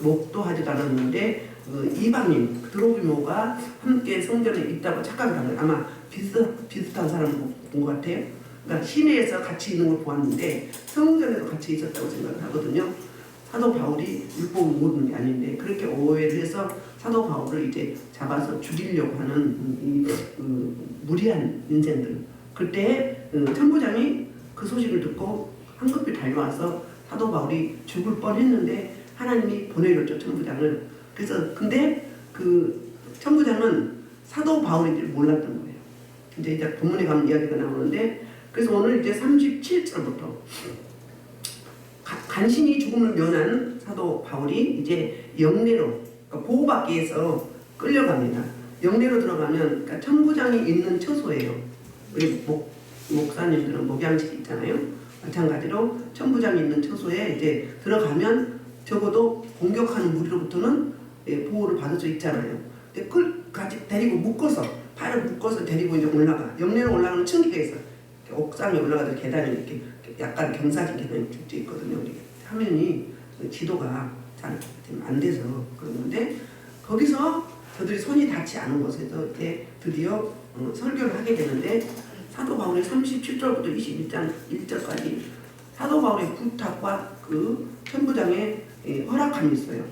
목도하지도 않았는데 이방인 드로비모가 함께 성전에 있다고 착각을 한 거예요. 아마 비슷한 사람 본 것 같아요. 그러니까 시내에서 같이 있는 걸 보았는데 성전에도 같이 있었다고 생각을 하거든요. 사도 바울이 율법을 모르는 게 아닌데 그렇게 오해를 해서 사도 바울을 이제 잡아서 죽이려고 하는 무리한 인생들. 그때 천부장이 그 소식을 듣고 황급히 달려와서 사도 바울이 죽을 뻔했는데 하나님이 보내줬죠, 천부장을. 그래서 근데 그 천부장은 사도 바울인지 몰랐던 거예요. 이제 본문에 가면 이야기가 나오는데, 그래서 오늘 이제 37절부터 간신히 죽음을 면한 사도 바울이 이제 영내로, 그러니까 보호받기 위해서 끌려갑니다. 영내로 들어가면, 그러니까 천부장이 있는 처소예요. 우리 목사님들은 목양식 있잖아요. 마찬가지로 천부장이 있는 처소에 이제 들어가면 적어도 공격하는 무리로부터는 보호를 받을 수 있잖아요. 근데 끌까지 데리고 묶어서, 팔을 묶어서 데리고 이제 올라가. 영내로 올라가는 층기가 있어. 옥상에 올라가서 계단이 이렇게 약간 경사진 계단이 쭉 있거든요. 우리 화면이 지도가 잘 안 돼서 그러는데, 거기서 저들이 손이 닿지 않은 곳에서 이제 드디어 설교를 하게 되는데, 사도 바울의 37절부터 21장 1절까지 사도 바울의 부탁과 그 천부장의 허락함이 있어요.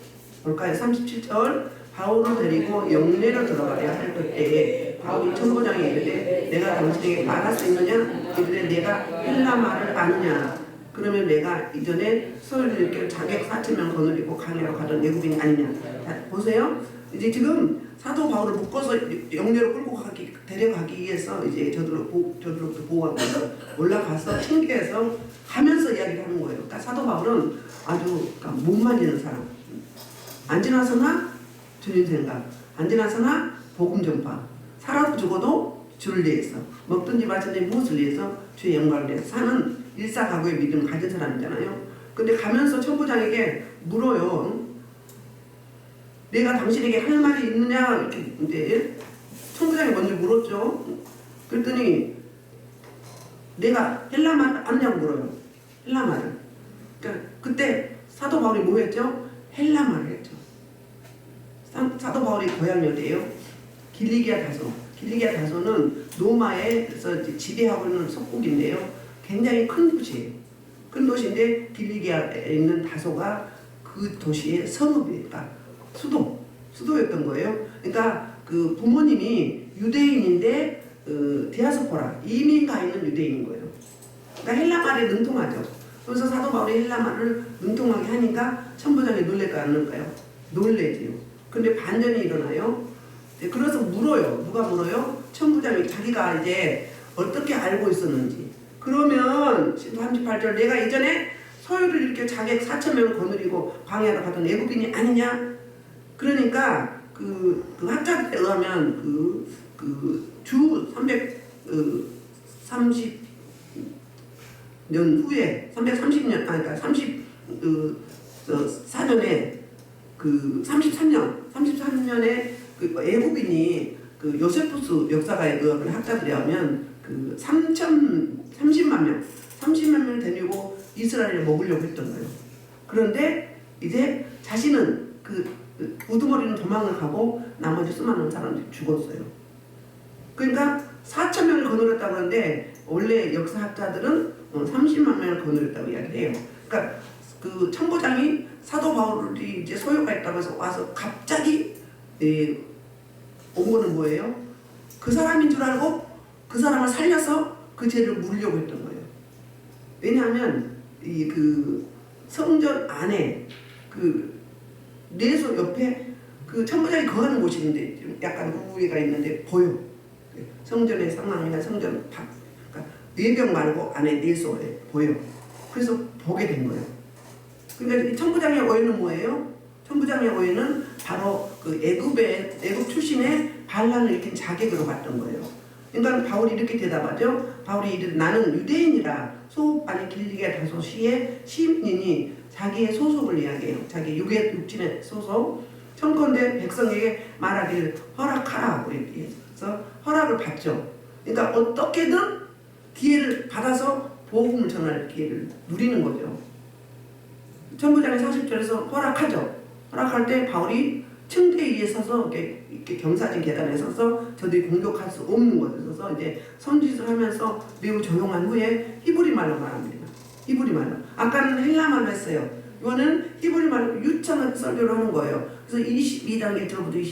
뭘까요? 37절, 바울을 데리고 영내로 들어가야 할 그때에 바울이 천부장에 이르되 내가 당신에게 말할 수 있느냐? 이르되 내가 헬라말을 아느냐? 그러면 내가 이전에 서울을 자객 4,000명 거느리고 강야로 가던 외국인이 아니냐? 자, 보세요. 이제 지금 사도 바울을 묶어서 영내로 끌고 데려가기 위해서 이제 저들로부터 보호하고 올라가서 챙겨서 하면서 이야기를 하는 거예요. 그러니까 사도 바울은 아주 못 말리는 사람. 안 지나서나 주님 생각, 안 지나서나 복음 전파. 살아도 죽어도 주를 위해서, 먹든지 마든지 무엇을 위해서 주의 영광을 위해서 사는 일사각오의 믿음을 가진 사람이잖아요. 근데 가면서 천부장에게 물어요. 내가 당신에게 할 말이 있느냐? 이렇게 이제 천부장이 먼저 물었죠. 그랬더니 내가 헬라말 아느냐고 물어요. 헬라말을. 그러니까 그때 사도 바울이 뭐 했죠? 헬라말을 했죠. 사도 바울이 고향이 어디예요? 길리기아 다소. 길리기아 다소는 로마에서 지배하고 있는 속국인데요. 굉장히 큰 도시예요. 큰 도시인데 길리기아에 있는 다소가 그 도시의 성읍이니까 수도였던 거예요. 그러니까 그 부모님이 유대인인데 디아스포라, 이민 가 있는 유대인인 거예요. 그러니까 헬라말에 능통하죠. 그래서 사도 바울이 헬라말을 능통하게 하니까 천부장이 놀랄까요, 안 놀랄까요? 놀래지요. 근데 반전이 일어나요. 그래서 물어요. 누가 물어요? 천부장이 자기가 이제 어떻게 알고 있었는지. 그러면 38절, 내가 이전에 서유를 이렇게 자객 4,000명을 거느리고 광야로 가던 외국인이 아니냐? 그러니까 그 학자들에 의하면 주 330년 후에 330년 그러니까 34년에 33년에 그 애굽인이 그 요세푸스 역사가에 의하면 학자들에 의하면 30만 명을 데리고 이스라엘에 먹으려고 했던 거예요. 그런데 이제 자신은 우두머리는 도망을 가고 나머지 수많은 사람들이 죽었어요. 그러니까 4,000명을 거느렸다고 하는데 원래 역사학자들은 30만 명을 거느렸다고 이야기해요. 그러니까 그 천부장이 사도 바울이 이제 소요가 있다고 해서 와서 갑자기 온 거는 뭐예요? 그 사람인 줄 알고 그 사람을 살려서 그 죄를 물으려고 했던 거예요. 왜냐하면 그 성전 안에 내소 옆에 그 천부장이 거하는 곳이 있는데 약간 우회가 있는데 보여. 성전의 상황이나 성전 밖, 그러니까 외벽 말고 안에 내소에 보여. 그래서 보게 된 거예요. 그러니까 이 천부장의 오해는 뭐예요? 천부장의 오해는 바로 그 애굽 출신의 반란을 일으킨 자객으로 봤던 거예요. 그러니까 바울이 이렇게 대답하죠. 바울이 이르되 나는 유대인이라 소읍 안에 길리기아 다소시의 시민이니 자기의 소속을 이야기해요. 자기 육진의 소속. 청컨대 백성에게 말하기를 허락하라. 그래서 허락을 받죠. 그러니까 어떻게든 기회를 받아서 복음을 전할 기회를 누리는 거죠. 천부장의 40절에서 허락하죠. 허락할 때 바울이 층대 위에 서서 이렇게 경사진 계단에 서서 저들이 공격할 수 없는 곳에 서서 이제 선짓을 하면서 매우 조용한 후에 히브리 말로 말합니다. 히브리 말로. 아까는 헬라 말로 했어요. 이거는 히브리 말로 유창하게 설교를 하는 거예요. 그래서 22장 1절부터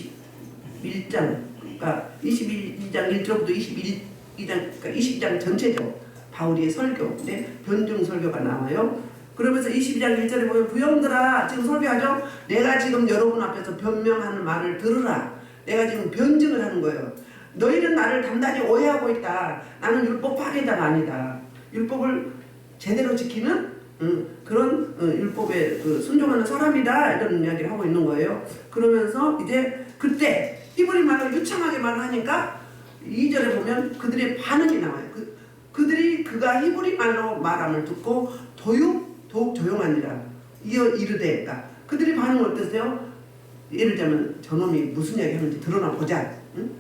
21장, 그러니까 22장 1절부터 22장, 그러니까 20장 전체죠. 바울의 설교인데 변증 설교가 나와요. 그러면서 22장 1절에 보면 부형들아 지금 설교하죠. 내가 지금 여러분 앞에서 변명하는 말을 들으라. 내가 지금 변증을 하는 거예요. 너희는 나를 단단히 오해하고 있다. 나는 율법 파괴자가 아니다. 율법을 제대로 지키는 그런 율법에 순종하는 사람이다. 이런 이야기를 하고 있는 거예요. 그러면서 이제 그때 히브리 말로 유창하게 말을 하니까 2절에 보면 그들의 반응이 나와요. 그들이 그가 히브리 말로 말함을 듣고 더욱 조용하니라. 이어 이르되, 그러니까 그들이 반응은 어떠세요? 예를 들자면 저놈이 무슨 이야기 하는지 드러나 보자. 응?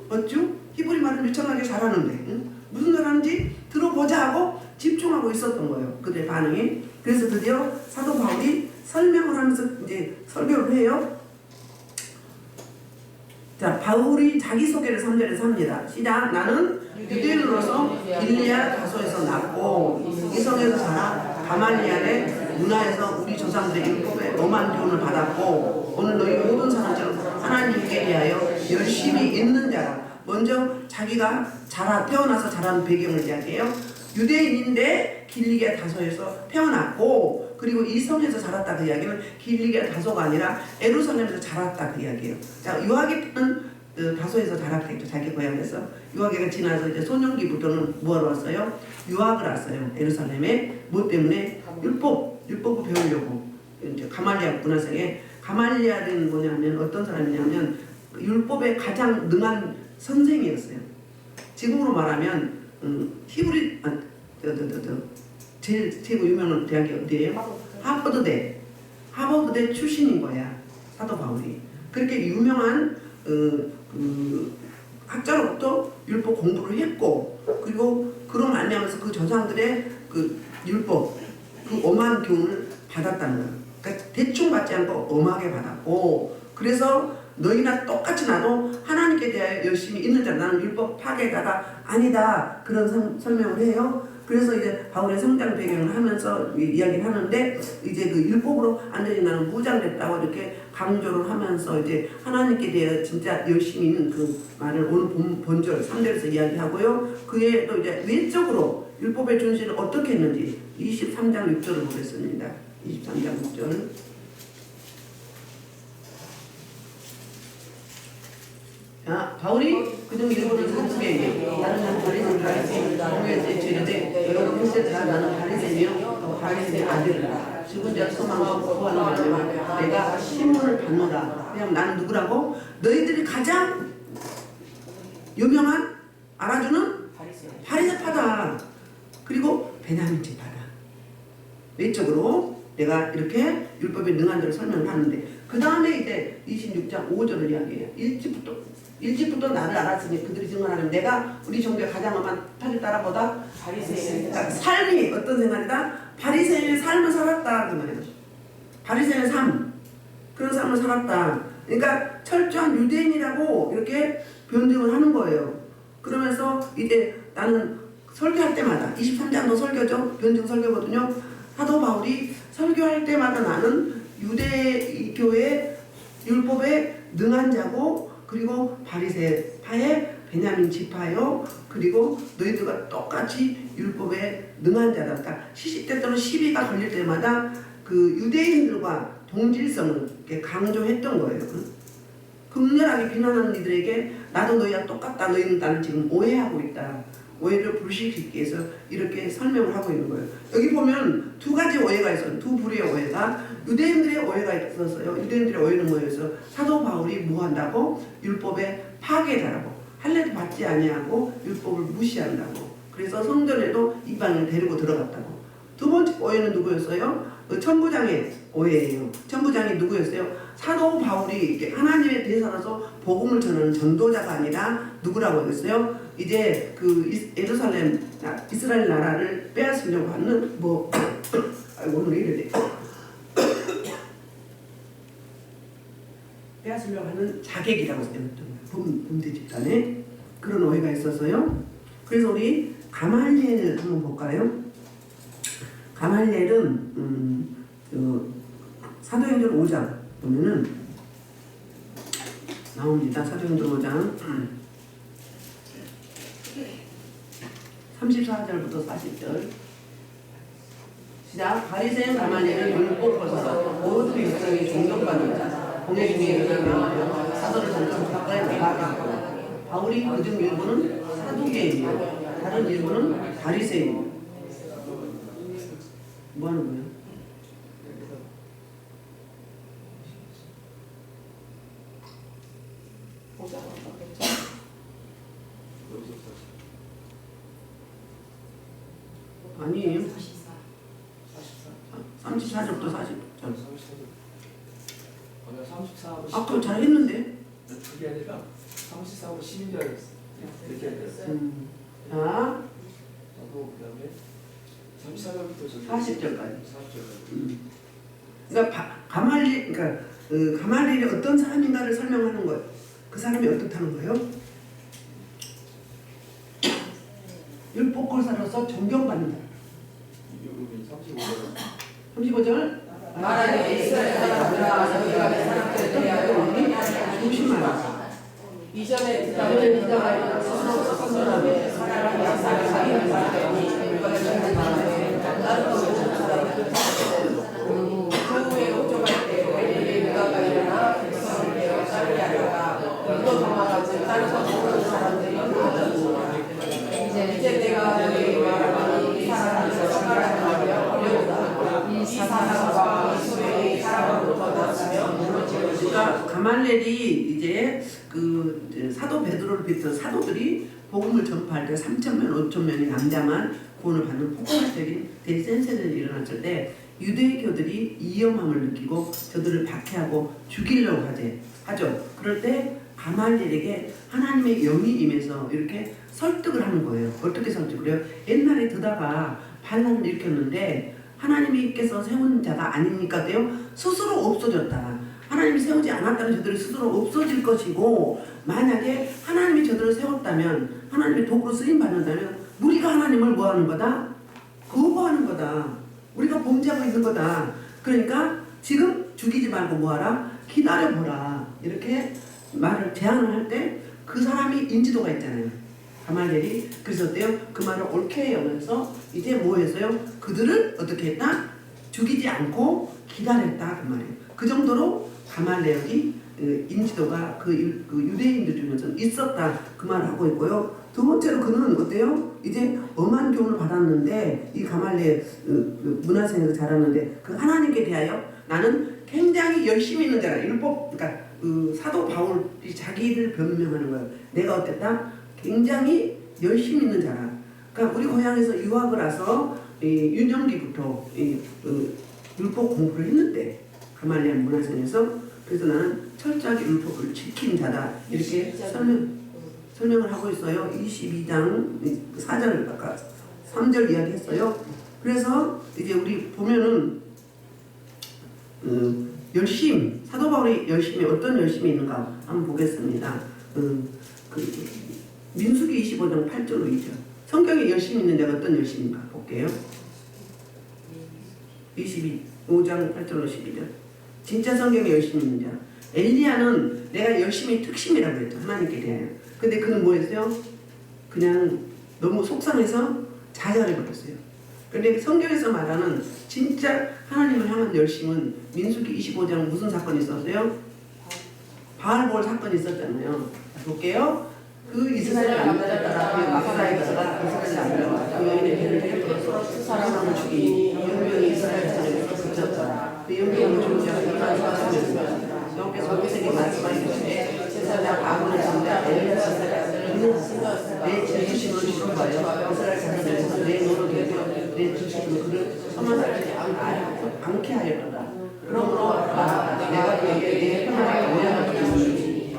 어쭈? 히브리 말은 유창하게 잘하는데 무슨 말 하는지 들어보자 하고 집중하고 있었던 거예요. 그들의 반응이. 그래서 드디어 사도 바울이 설명을 하면서 이제 설교를 해요. 자, 바울이 자기소개를 3절에서 합니다. 시작. 나는 유대인으로서 길리아 다소에서 났고 이성에서 자라 가말리엘의 문화에서 우리 조상들의 율법에 엄한 교훈을 받았고 오늘 너희 모든 사람처럼 하나님께 대하여 열심히 있는 자라. 먼저 자기가 태어나서 자란 배경을 이야기해요. 유대인인데 길리기아 다소에서 태어났고 그리고 이 성에서 자랐다 그 이야기는 길리기아 다소가 아니라 예루살렘에서 자랐다 그 이야기예요. 자, 유아기는 다소에서 자랐겠죠. 자기 고향에서. 유아기가 지나서 이제 소년기부터는 뭐하러 왔어요? 유학을 왔어요. 예루살렘에. 뭐 때문에? 율법을 배우려고. 이제 가말리아 문화생에 가말리아는 뭐냐면 어떤 사람이냐면 율법에 가장 능한 선생이었어요. 지금으로 말하면 히브리 제일 최고 유명한 대학이 어디예요? 하버드대 출신인 거야. 사도 바울이. 그렇게 유명한 학자로부터 율법 공부를 했고 그리고 그로 말미암아서 그 조상들의 그 율법 그 엄한 교훈을 받았다는 거예요. 그러니까 대충 받지 않고 엄하게 받았고 그래서 너희나 똑같이 나도 하나님께 대하여 열심히 있는 자라. 나는 율법 파괴자가 아니다. 그런 설명을 해요. 그래서 이제 바울의 성장 배경을 하면서 이야기를 하는데 이제 그 율법으로 완전히 나는 무장됐다고 이렇게 강조를 하면서 이제 하나님께 대해 진짜 열심히 있는 그 말을 오늘 본절 3절에서 이야기하고요. 그에 또 이제 외적으로 율법의 준수를 어떻게 했는지 23장 6절을 보겠습니다. 23장 6절. 자, 바울이 그중 일부는 사두개에게 나는 바리새인이라 죄인데 여러분 헬세들아 나는 바리새인이요 바리새인의 아들이라 죽은 자 소망과 구하는 자며 내가 신문을 받노라. 그냥 나는 누구라고? 너희들이 가장 유명한 알아주는 바리새파다. 그리고 베냐민 지파다. 외적으로 내가 이렇게 율법에 능한 자를 설명을 하는데 그 다음에 이제 26장 5절을 이야기해요. 1집부터 나를 알았으니 그들이 증언하면 내가 우리 종교의 가장 엄한 파를 따라보다 바리새인. 그러니까 삶이 어떤 생활이다? 바리새인의 삶을 살았다 그 말이에요. 바리새인의 삶 그런 삶을 살았다. 그러니까 철저한 유대인이라고 이렇게 변증을 하는 거예요. 그러면서 이제 나는 설교할 때마다 23장도 설교죠. 변증 설교거든요. 사도 바울이 설교할 때마다 나는 유대교의 율법에 능한 자고 그리고 바리새파의 베냐민 지파요. 그리고 너희들과 똑같이 율법에 능한 자다. 그러니까 시시때 또는 시비가 걸릴 때마다 그 유대인들과 동질성을 이렇게 강조했던 거예요. 극렬하게 비난하는 이들에게 나도 너희와 똑같다. 너희는 나를 지금 오해하고 있다. 오해를 불식시키기 위해서 이렇게 설명을 하고 있는 거예요. 여기 보면 두 가지 오해가 있어요. 두 부류의 오해가. 유대인들의 오해가 있었어요. 유대인들의 오해는 뭐였어요? 사도 바울이 뭐 한다고? 율법의 파괴자라고. 할례도 받지 아니하고 율법을 무시한다고. 그래서 성전에도 이방인을 데리고 들어갔다고. 두 번째 오해는 누구였어요? 천부장의 오해예요. 천부장이 누구였어요? 사도 바울이 하나님의 대사로서 복음을 전하는 전도자가 아니라 누구라고 했어요? 이제 그 예루살렘 이스라엘 나라를 빼앗으려고 하는 아이고 오늘 왜 이래 빼앗으려고 하는 자객이라고 쓰였던 거예요. 범죄 집단에 그런 오해가 있어서요. 그래서 우리 가말리엘 한번 볼까요? 가말리엘은 사도행전 5장 보면은 나옵니다. 사도행전 5장 34절부터 40절 시작. 바리새인 가말리엘은 율법 벌써 모든 백성이 존경받는 자 공회 중에 일어나며 사도를 잠깐 가까이 나가고 바울이 그중 일부는 사두개이며 다른 일부는 바리새인. 뭐 하는 거예요? 아니에요. 34절부터 40절. 아까 잘했는데? 그게 아니라 34하고 10인 줄 알았어. 이렇게 알았어. 자, 하고 그다음에 34절부터 40절까지. 40절까지. 그러니까 가말리엘이 어떤 사람인가를 설명하는 거예요. 그 사람이 어떻다는 거예요? 율법교사로서 존경받는다. 요금이 35절. 35절. 말하되 이스라엘 사람들아 너희가 사람들을 대하여 조심하라. 이전에 듣다는 이자가 스스로 선전하며 사람이 역사를 사기를 말하더니 그가 전한 말하되 다른 것을 사람을 그 후에 옥종할 때 그가 일어나 백성을 대하여 싸우게 하려가 또 도망하지 따라서 모르는 사람들이 이제 내가 너희에게 말하니 이 사람들을 손가락을 하며 어려우다 이 사람과 이 소리의 사람으로부터 났으며 그러니까 가말리엘이 이제 그 사도 베드로를 비롯한 사도들이 복음을 전파할 때 3,000명, 5,000명의 남자만 구원을 받는 폭발적인 대센세전이 일어났을 때 유대교들이 위험함을 느끼고 저들을 박해하고 죽이려고 하죠. 그럴 때 가말리엘에게 하나님의 영이 임해서 이렇게 설득을 하는 거예요. 어떻게 설득을 해요? 옛날에 드다가 반란을 일으켰는데 하나님께서 세운 자가 아니니까 돼요. 스스로 없어졌다. 하나님이 세우지 않았다면 저들이 스스로 없어질 것이고 만약에 하나님이 저들을 세웠다면 하나님의 도구로 쓰임받는다면 우리가 하나님을 뭐하는 거다? 거부하는 거다. 우리가 범죄하고 있는 거다. 그러니까 지금 죽이지 말고 뭐하라? 기다려보라. 이렇게 말을 제안을 할 때 그 사람이 인지도가 있잖아요. 가말리엘이 그래서 어때요? 그 말을 옳게 여겨서 이제 뭐 했어요? 그들을 어떻게 했다? 죽이지 않고 기다렸다 그 말이에요. 그 정도로 가말리엘이 인지도가 그 유대인들 중에서 있었다 그 말을 하고 있고요. 두 번째로 그는 어때요? 이제 엄한 교훈을 받았는데 이 가말리엘 문화생에서 자랐는데 그 하나님께 대하여 나는 굉장히 열심히 있는 자라. 율법 그러니까 사도 바울이 자기를 변명하는 거예요. 내가 어땠다? 굉장히 열심히 있는 자라. 그러니까 우리 고향에서 유학을 와서 유년기부터 율법 공부를 했는데 가말리엘 문화생에서 그래서 나는 철저하게 율법을 지킨 자다 이렇게 설명을 하고 있어요. 22장 4절 아까 3절 이야기했어요. 그래서 이제 우리 보면은 열심 사도 바울이 열심히 어떤 열심이 있는가 한번 보겠습니다. 민수기 25장 8절로 2절 성경에 열심히 있는 자가 어떤 열심인가 볼게요. 25장 8절로 12절 진짜 성경에 열심히 있는 자 엘리야는 내가 열심히 특심이라고 했죠. 하나님께 대하여. 근데 그는 뭐 했어요? 그냥 너무 속상해서 자살해버렸어요. 그런데 성경에서 말하는 진짜 하나님을 향한 열심은 민수기 25장 무슨 사건이 있었어요? 바알볼 사건이 있었잖아요. 볼게요. 그 이스라엘 남자를 따라 그 마사라에 가다가 이스라엘 남자가 그 여인의 배를 베풀어서 사람을 죽이니 영병이 이스라엘 사람에서 붙였더라. 그 영병을 죽은 자가 이만 사람이었으며 영께서 모세에게 말씀하여 주시되 제사장 아론을 잡자 내 죄주심을 주는 거예요. 이스라엘 사람들에서 내 노를 되며 내 주심을 그를 서만하지 않게 하려다. 그러므로 내가 그에게 내 편안하게 모양을 주시니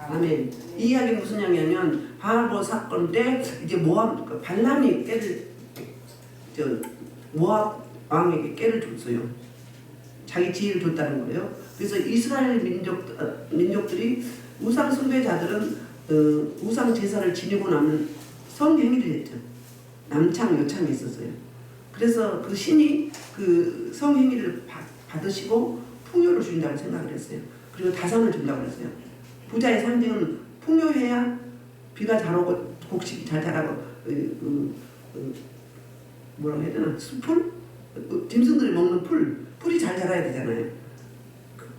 아멘. 이 이야기는 무슨 이야기냐면 바알볼 사건 때 이제 모압 발람이 깨를 모압 왕에게 깨를 줬어요. 자기 지혜를 줬다는 거예요. 그래서 이스라엘 민족들이 우상 숭배자들은 우상 제사를 지니고 나면 성행위를 했죠. 남창 여창이 있었어요. 그래서 그 신이 그 성행위를 받으시고 풍요를 주신다고 생각을 했어요. 그리고 다산을 준다고 그랬어요. 부자의 상징은 풍요해야 비가 잘 오고 곡식이 잘 자라고 뭐라고 해야 되나, 수풀? 짐승들이 먹는 풀이 잘 자라야 되잖아요.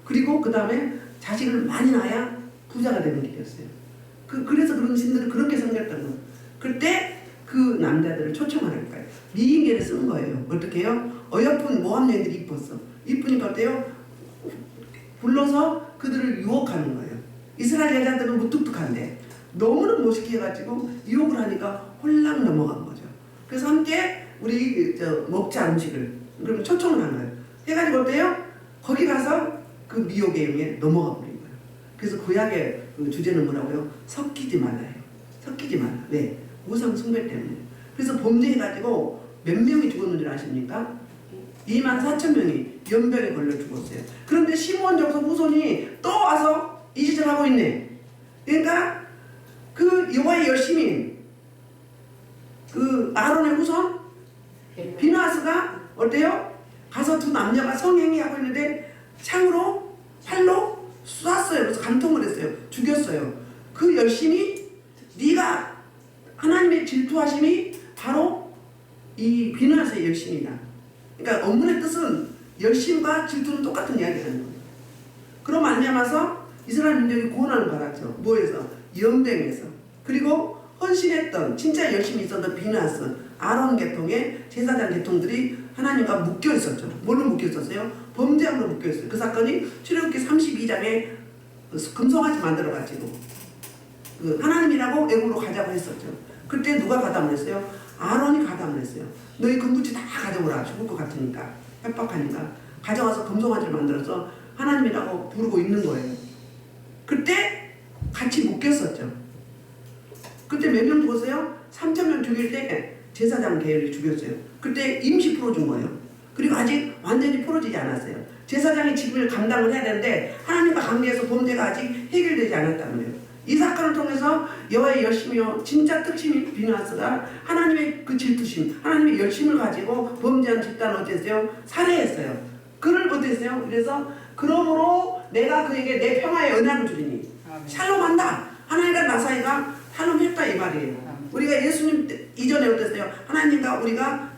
그리고 그 다음에 자식을 많이 낳아야 부자가 되는 길이었어요. 그래서 그런 신들을 그렇게 섬겼던 거예요. 그때 그 남자들을 초청하니까요. 미인계를 쓰는 거예요. 어떻게 해요? 어여쁜 모함 여인들이 이뻤어. 이쁘니까 어때요? 불러서 그들을 유혹하는 거예요. 이스라엘 여자들은 무뚝뚝한데 너무나 멋있게 해가지고 유혹을 하니까 홀랑 넘어간 거죠. 그래서 함께 우리 먹자 음식을 그러면 초청을 한 거예요. 해가지고 어때요? 거기 가서 그 미혹의 영에 넘어가 버린 거예요. 그래서 구약의 그 주제는 뭐라고요? 섞이지 말아요. 섞이지 말아. 왜? 우상 숭배 때문에. 그래서 범죄해가지고 몇 명이 죽었는 줄 아십니까? 24,000명이 연병에 걸려 죽었어요. 그런데 시므온 족속 후손이 또 와서 이 짓을 하고 있네. 그러니까 그 여호와의 열심인 그 아론의 후손 비누아스가 어때요? 가서 두 남녀가 성행위하고 있는데 창으로 팔로 쏘았어요. 그래서 간통을 했어요. 죽였어요. 그 열심이 네가 하나님의 질투하심이 바로 이 비누아스의 열심이다. 그러니까 원문의 뜻은 열심과 질투는 똑같은 이야기라는 거예요. 그럼 말미암아서 이스라엘 민족이 구원을 받았죠. 뭐에서? 연병에서. 그리고 헌신했던 진짜 열심히 있었던 비누아스, 아론 계통의 제사장 계통들이 하나님과 묶여 있었죠. 뭘로 묶여 있었어요? 범죄함으로 묶여 있어요. 그 사건이 출애굽기 32장에 금송아지 만들어가지고 그 하나님이라고 애굽으로 가자고 했었죠. 그때 누가 가담을 했어요? 아론이 가담을 했어요. 너희 금붙이 다 가져오라. 죽을 것 같으니까, 협박하니까. 가져와서 금송아지를 만들어서 하나님이라고 부르고 있는 거예요. 그때 같이 묶였었죠. 그때 몇 명 죽었어요? 3,000명 죽일 때 제사장 계열이 죽였어요. 그때 임시 풀어준 거예요. 그리고 아직 완전히 풀어지지 않았어요. 제사장이 직분을 감당을 해야 되는데 하나님과 관계에서 범죄가 아직 해결되지 않았다는 거예요. 이 사건을 통해서 여호와의 열심이요 진짜 특심인 비누아스가 하나님의 그 질투심, 하나님의 열심을 가지고 범죄한 집단을 어땠어요? 살해했어요. 그를 어땠어요? 그래서 그러므로 내가 그에게 내 평화의 언약을 주리니 샬롬한다. 하나님과 나 사이가 샬롬했다 이 말이에요. 우리가 예수님 이전에 어땠어요? 하나님과 우리가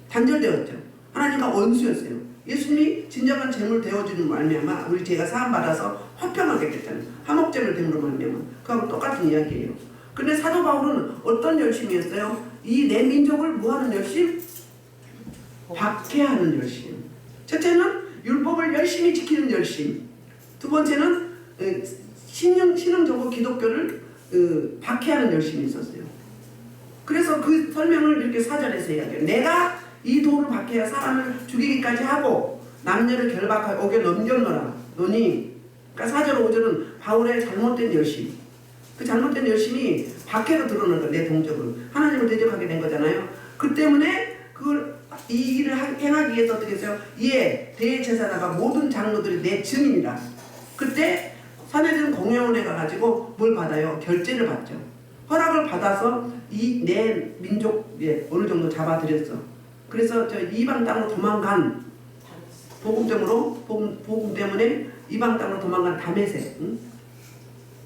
단절되었죠. 하나님과 원수였어요. 예수님이 진정한 재물 되어주는 말미암아 우리 죄가 사함 받아서 화평하게 됐잖아요. 화목제물 됨으로 말미암아 그하고 똑같은 이야기예요. 근데 사도 바울은 어떤 열심이었어요? 이 내 민족을 뭐하는 열심? 박해하는 열심. 첫째는 율법을 열심히 지키는 열심. 두 번째는 신흥적으로 기독교를 박해하는 열심이 있었어요. 그래서 그 설명을 이렇게 사절에서 이야기해요. 내가 이 도를 박해야 사람을 죽이기까지 하고 남녀를 결박하여 옥에 넘겼노라 노니. 그러니까 4절 5절은 바울의 잘못된 열심. 그 잘못된 열심이 박해로 드러난 거예요. 내 동적으로 하나님을 대적하게 된 거잖아요. 그 때문에 이 일을 행하기 위해서 어떻게 했어요? 이에 대제사장과 모든 장로들이 내 증인이라. 그때 산헤드린 공회원에 가가지고 뭘 받아요? 결제를 받죠. 허락을 받아서 이 내 민족에 어느 정도 잡아들였어. 그래서 저 이방 땅으로 도망간 복음 때문에 이방 땅으로 도망간 다메섹,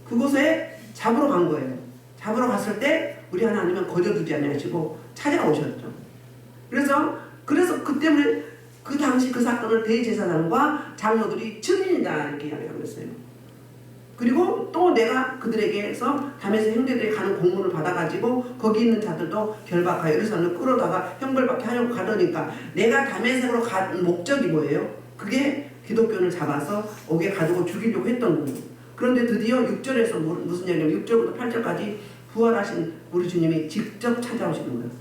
그곳에 잡으러 간 거예요. 잡으러 갔을 때 우리 하나님은 거저두지 아니하시고 찾아오셨죠. 그래서 그 때문에 그 당시 그 사건을 대제사장과 장로들이 증인이다 이렇게 이야기하고 있어요. 그리고 또 내가 그들에게서 다메섹 형제들이 가는 공문을 받아가지고 거기 있는 자들도 결박하여 예루살렘을 끌어다가 형벌받게 하려고 가려니까 내가 다메섹으로 간 목적이 뭐예요? 그게 기독교를 잡아서 옥에 가두고 죽이려고 했던 거예요. 그런데 드디어 6절에서 무슨 얘기냐면 6절부터 8절까지 부활하신 우리 주님이 직접 찾아오시는 거예요.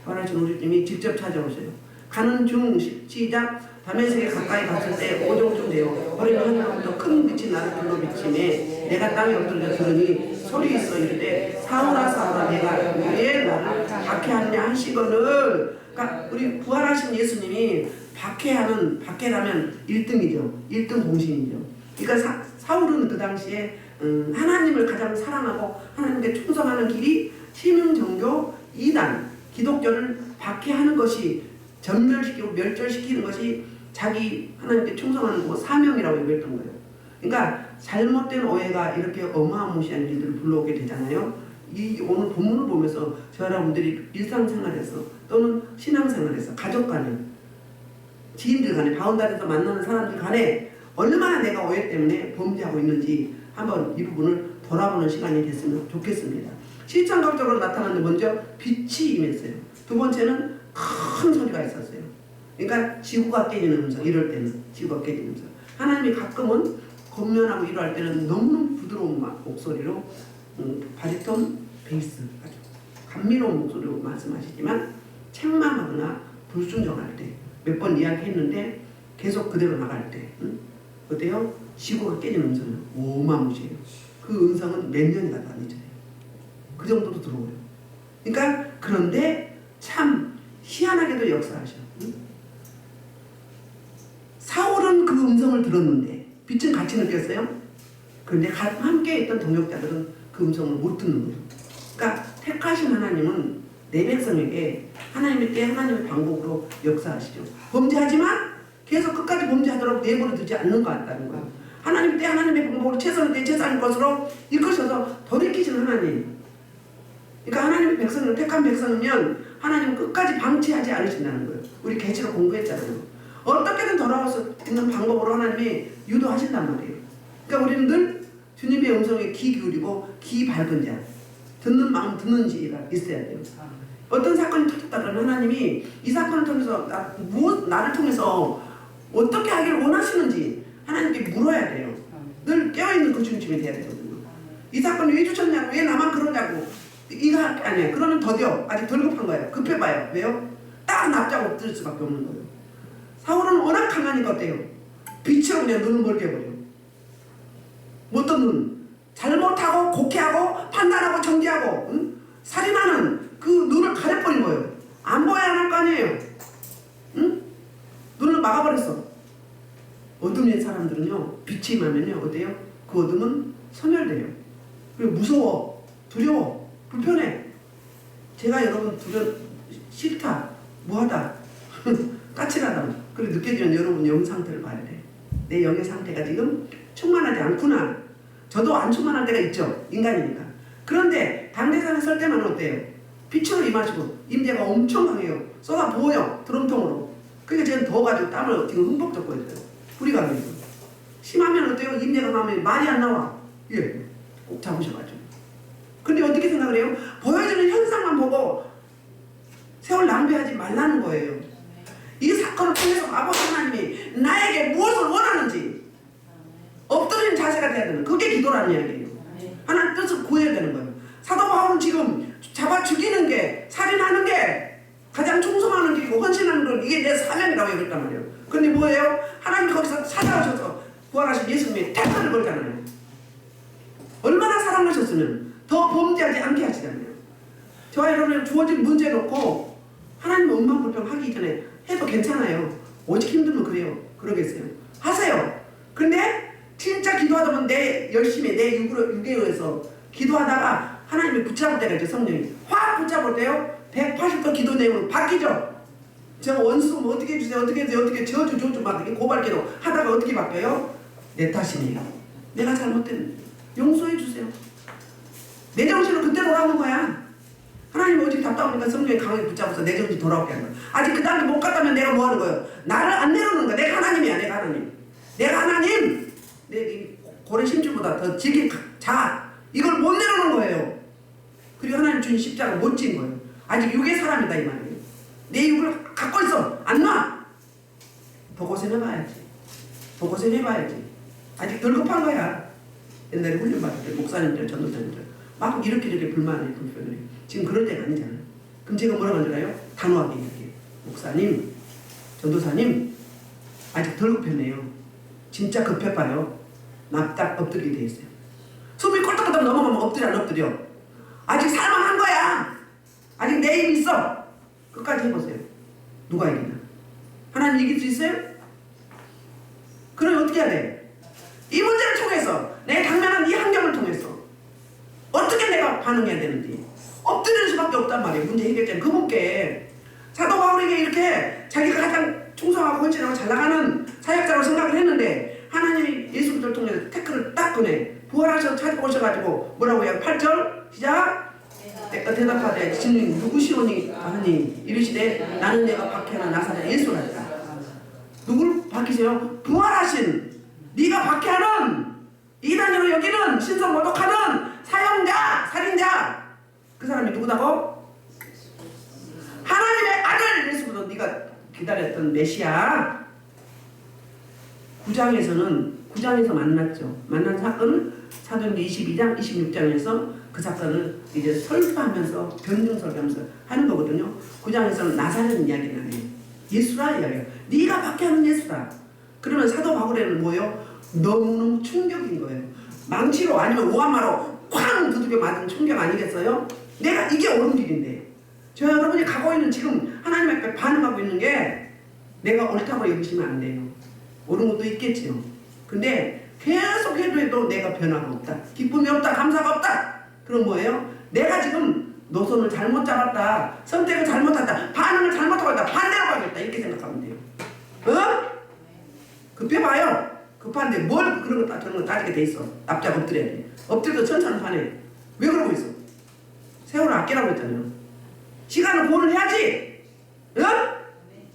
부활하신 우리 주님이 직접 찾아오셔요. 가는 중 시작. 다메섹에 가까이 갔을 때 오종쯤 되어 어린 하늘로부터 큰 빛이 나를 불러 비치매 내가 땅에 엎드려 들으니 소리 있어 이르되 사울아 사울아 내가 왜 나를 박해하느냐 하시거늘. 그러니까 우리 부활하신 예수님이 박해라면 1등이죠. 1등 공신이죠. 그러니까 사울은 그 당시에 하나님을 가장 사랑하고 하나님께 충성하는 길이 신흥정교 2단 기독교를 박해하는 것이 전멸시키고 멸절시키는 것이 자기 하나님께 충성하는 거 사명이라고 얘기했던 거예요. 그러니까 잘못된 오해가 이렇게 어마무시한 일들을 불러오게 되잖아요. 이 오늘 본문을 보면서 저 여러분들이 일상생활에서 또는 신앙생활에서 가족 간에 지인들 간에 바운다리에서 만나는 사람들 간에 얼마나 내가 오해 때문에 범죄하고 있는지 한번 이 부분을 돌아보는 시간이 됐으면 좋겠습니다. 실천적으로 나타나는 먼저 빛이 임했어요. 두 번째는 큰 소리가 있었어요. 그러니까 지구가 깨지는 음성, 이럴 때는 지구가 깨지는 음성. 하나님이 가끔은 권면하고 이럴 때는 너무너무 부드러운 목소리로 바리톤, 베이스 아주 감미로운 목소리로 말씀하시지만 책망하거나 불순종할 때 몇 번 이야기했는데 계속 그대로 나갈 때 어때요? 지구가 깨지는 음성은 어마무시해요. 그 음성은 몇 년이 가도 안 잊어요. 그 정도로 들어오요. 그러니까 그런데 참 희한하게도 역사하셔. 사울은 그 음성을 들었는데 빛은 같이 느꼈어요. 그런데 함께 있던 동역자들은 그 음성을 못 듣는 거예요. 그러니까 택하신 하나님은 내 백성에게 하나님의 때 하나님의 방법으로 역사하시죠. 범죄하지만 계속 끝까지 범죄하도록 내버려 두지 않는 것 같다는 거예요. 하나님 때 하나님의 방법으로 최선을 내 최선의 것으로 이끄셔서 돌이키시는 하나님. 그러니까 하나님의 백성을 택한 백성이면 하나님은 끝까지 방치하지 않으신다는 거예요. 우리 계시록 공부했잖아요. 어떻게든 돌아올 수 있는 방법으로 하나님이 유도하신단 말이에요. 그러니까 우리는 늘 주님의 음성에 귀 기울이고 귀 밝은 자, 듣는 마음 듣는 지가 있어야 돼요. 어떤 사건이 터졌다 그러면 하나님이 이 사건을 통해서 나를 통해서 어떻게 하기를 원하시는지 하나님께 물어야 돼요. 늘 깨어있는 그 중심이 돼야 되거든요. 이 사건을 왜 주셨냐고, 왜 나만 그러냐고, 이거 아니에요. 그러면 더뎌. 아직 덜 급한 거예요. 급해봐요. 왜요? 딱 납작 엎드릴 수밖에 없는 거예요. 사울은 워낙 강하니까 어때요? 빛으로 그냥 눈을 멀게 해버려요. 어떤 눈? 잘못하고 곡해하고 판단하고 정죄하고 살인하는 그 눈을 가려버린 거예요. 안 보여야 할 거 아니에요. 응? 눈을 막아버렸어. 어둠인 사람들은요, 빛이 임하면요 어때요? 그 어둠은 소멸돼요. 그리고 무서워, 두려워, 불편해. 제가 여러분 싫다, 뭐하다, 까칠하다 그래 느껴지면 여러분 영 상태를 봐야 돼. 내 영의 상태가 지금 충만하지 않구나. 저도 안 충만한 때가 있죠. 인간이니까. 그런데 당대상에 설 때만 어때요? 빛으로 임하시고 임재가 엄청 강해요. 쏟아 부어요. 드럼통으로. 그러니까 저는 더워가지고 땀을 지금 흠뻑 젖고 있어요. 불이 가면서. 심하면 어때요? 임재가 나오면 말이 안 나와. 예, 꼭 잡으셔가지고. 근데 어떻게 생각을 해요? 보여지는 현상만 보고 세월 낭비하지 말라는 거예요. 이 사건을 통해서 아버지 하나님이 나에게 무엇을 원하는지 엎드리는 자세가 돼야 되는, 그게 기도라는 이야기예요. 하나님 뜻을 구해야 되는 거예요. 사도 바울은 지금 잡아 죽이는 게, 살인하는 게 가장 충성하는 길이고 헌신하는 건 이게 내 사명이라고 얘기했단 말이에요. 그런데 뭐예요? 하나님 거기서 찾아오셔서 구원하신 예수님이 택배를 걸잖아요. 얼마나 사랑하셨으면 더 범죄하지 않게 하시잖아요. 저와 여러분이 주어진 문제 놓고 하나님 원망불평하기 전에 해도 괜찮아요. 오직 힘들면 그래요. 그러겠어요. 하세요. 근데 진짜 기도하다 보면 내 열심히 내 육에 의해서 기도하다가 하나님이 붙잡을 때가 있죠. 성령이 확 붙잡을 때요 180도 기도 내용으로 바뀌죠. 저 원수 뭐 어떻게 해주세요, 어떻게 해주세요, 어떻게 저주 막 고발기도 하다가 어떻게 바뀌어요? 내 탓이네요. 내가 잘못된, 용서해 주세요. 내 정신으로 그때 돌아오는 거야. 하나님 오직 답답하니까 성령이 강하게 붙잡아서 내 정신 돌아오게 하는 거야. 아직 그 단계 못 갔다면 내가 뭐 하는 거예요? 나를 안 내려놓는 거야. 내가 하나님이야. 내가 하나님. 내가 하나님. 내 고래 심줄보다 더 지긴 자. 이걸 못 내려놓는 거예요. 그리고 하나님 주신 십자가 못 진 거예요. 아직 육의 사람이다 이 말이에요. 내 육을 갖고 있어. 안 놔. 더 고생해봐야지. 더 고생해봐야지. 아직 덜 급한 거야. 옛날에 훈련받을 때 목사님들, 전도사님들 막 이렇게 불만해, 불편해. 지금 그럴 때가 아니잖아요. 그럼 제가 뭐라고 하는 줄 알아요? 단호하게 이야기해요. 목사님, 전도사님, 아직 덜 급했네요. 진짜 급해봐요. 납작 엎드리게 돼 있어요. 숨이 꼴딱꼴딱 넘어가면 엎드려 안 엎드려? 아직 살만한 거야. 아직 내 힘이 있어. 끝까지 해보세요. 누가 이기나? 하나님 이길 수 있어요? 그럼 어떻게 해야 돼? 이 문제 통해서 내 당면한 이 환경을 통해서 어떻게 내가 반응해야 되는지 엎드릴 수밖에 없단 말이에요. 문제 해결자는 그분께. 사도 바울에게 이렇게 자기가 가장 충성하고 헌신하고 잘 나가는 사역자로 생각을 했는데 하나님이 예수 그리스도를 통해서 태클을 딱 꺼내 부활하셔서 찾아오셔가지고 뭐라고 해요? 8절 시작. 내가 대답하되 주님 누구시오니 하니 이르시되 나는 내가 박해하는 나사렛 예수라니까. 누구를 박히세요? 부활하신 네가 박해하는 이단으로 여기는 신성 모독하는 사형자 살인자 그 사람이 누구다고? 하나님의 아들 예수도 네가 기다렸던 메시아. 9장에서 만났죠. 만난 사건은 사도행전 22장 26장에서 그 사건을 이제 설파하면서 변증 설교하면서 하는 거거든요. 9장에서는 나사렛 이야기를 해요. 예수라 이야기해요. 네가 박해하는 예수라. 그러면 사도 바울에는 뭐예요? 너무너무 충격인 거예요. 망치로 아니면 오한마로 쾅 두들겨 맞은 충격 아니겠어요? 내가 이게 옳은 길인데 저 여러분이 가고 있는 지금 하나님 앞에 반응하고 있는 게 내가 옳다고 여기시면 안 돼요. 옳은 것도 있겠지요. 근데 계속 해도 내가 변화가 없다. 기쁨이 없다. 감사가 없다. 그럼 뭐예요? 내가 지금 노선을 잘못 잡았다. 선택을 잘못했다. 반응을 잘못하고 있다. 반대로 가겠다. 이렇게 생각하면 돼요. 어? 급해봐요. 급한데 뭘 그런 거 저런 거 따지게 돼 있어. 납작 엎드려야 돼. 엎드려도 천천히 왜 그러고 있어? 세월을 아끼라고 했잖아요. 시간을 보를 해야지. 어?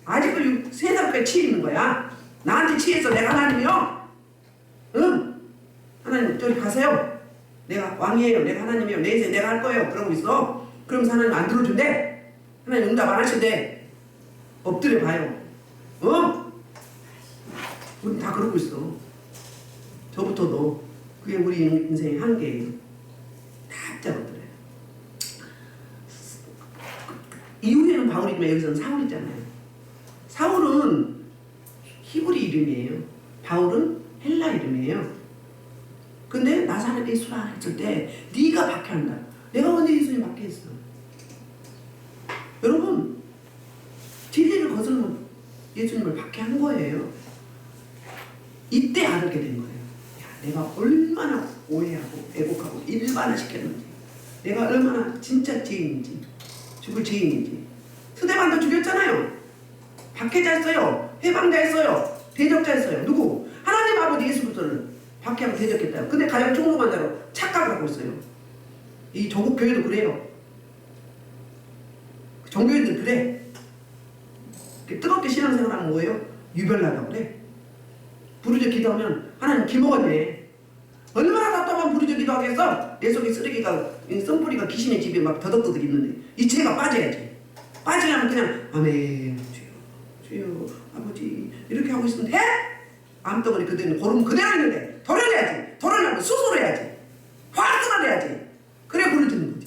아직도 3살까지 치에 있는 거야. 나한테 치해서 내가 하나님이요? 응? 하나님 저리 가세요. 내가 왕이에요. 내가 하나님이에요. 내 인생 내가 할 거예요. 그러고 있어. 그러면서 하나님 안 들어준대. 하나님 응답 안 하신대. 엎드려 봐요. 어? 우리 다 그러고 있어. 저부터도. 그게 우리 인생의 한계예요. 다 엎드려요. 이후에는 바울이지만 여기서는 사울이잖아요. 사울은 히브리 이름이에요. 바울은 헬라 이름이에요. 근데 나사렛 예수라 했을 때 네가 박해한다. 내가 언제 예수님 박해했어? 여러분 진리를 거슬러 예수님을 박해한 거예요. 이때 알게 된 거예요. 야, 내가 얼마나 오해하고 왜곡하고 일반화시켰는지, 내가 얼마나 진짜 죄인인지, 죽을 죄인인지. 스데반도 죽였잖아요. 박해자였어요. 해방자였어요. 대적자였어요. 누구? 하나님 아버지 예수 그리스도를 박해하고 대적했다. 근데 가장 총동한 자로 착각을 하고 있어요. 이 조국 교회도 그래요. 종교인들 그래. 뜨겁게 신앙생활하면 뭐예요? 유별나다고 그래. 부르짖어 기도하면 하나님 기먹었네. 얼마나 답답한 부르짖어 기도하겠어? 내 속에 쓰레기가 썬뿌리가 귀신의 집에 막 더덕더덕 있는데 이 죄가 빠져야지. 빠지려면 그냥 아멘 주여 아버지 이렇게 하고 있으면 돼? 암덩어리 그대로 고름 그대로 있는데 덜어내야지. 덜어내면 수술해야지. 화를 내야지. 그래 부르짖는 거지.